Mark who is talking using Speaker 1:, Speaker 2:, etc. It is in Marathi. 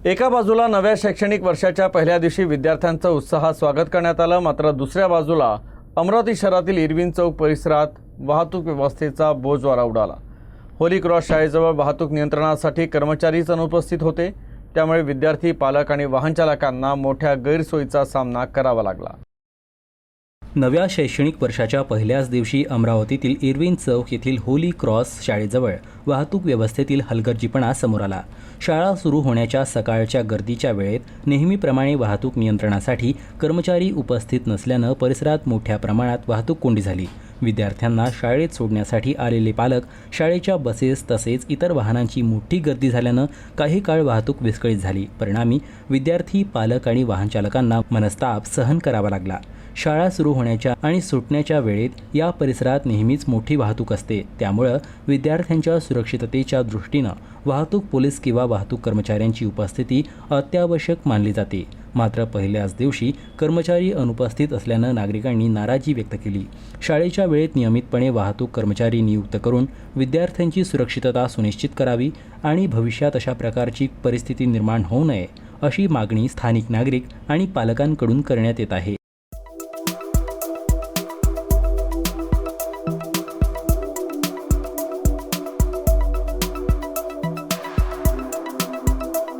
Speaker 1: एका बाजूला नव्या शैक्षणिक वर्षाच्या पहिल्या दिवशी विद्यार्थ्यांचं उत्साहात स्वागत करण्यात आलं, मात्र दुसऱ्या बाजूला अमरावती शहरातील इरविन चौक परिसरात वाहतूक व्यवस्थेचा बोजवारा उडाला। होली क्रॉस शाळेजवळ वाहतूक नियंत्रणासाठी कर्मचारीच अनुपस्थित होते, त्यामुळे विद्यार्थी, पालक आणि वाहन चालकांना मोठ्या गैरसोयीचा सामना करावा लागला।
Speaker 2: नव्या शैक्षणिक वर्षाच्या पहिल्याच दिवशी अमरावतीतील इरविन चौक येथील होली क्रॉस शाळेजवळ वाहतूक व्यवस्थेतील हलगर्जीपणा समोर आला। शाळा सुरू होण्याच्या सकाळच्या गर्दीच्या वेळेत नेहमीप्रमाणे वाहतूक नियंत्रणासाठी कर्मचारी उपस्थित नसल्यानं परिसरात मोठ्या प्रमाणात वाहतूक कोंडी झाली। विद्यार्थ्यांना शाळेत सोडण्यासाठी आलेले पालक, शाळेच्या बसेस तसेच इतर वाहनांची मोठी गर्दी झाल्यानं काही काळ वाहतूक विस्कळीत झाली। परिणामी विद्यार्थी, पालक आणि वाहन चालकांना मनस्ताप सहन करावा लागला। शाळा सुरू होण्याच्या आणि सुटण्याच्या वेळेत या परिसरात नेहमीच मोठी वाहतूक असते, त्यामुळे विद्यार्थ्यांच्या सुरक्षिततेच्या दृष्टीनं वाहतूक पोलीस किंवा वाहतूक कर्मचाऱ्यांची उपस्थिती अत्यावश्यक मानली जाते। मात्र पहिल्याच दिवशी कर्मचारी अनुपस्थित असल्यानं नागरिकांनी नाराजी व्यक्त केली। शाळेच्या वेळेत नियमितपणे वाहतूक कर्मचारी नियुक्त करून विद्यार्थ्यांची सुरक्षितता सुनिश्चित करावी आणि भविष्यात अशा प्रकारची परिस्थिती निर्माण होऊ नये, अशी मागणी स्थानिक नागरिक आणि पालकांकडून करण्यात येत आहे।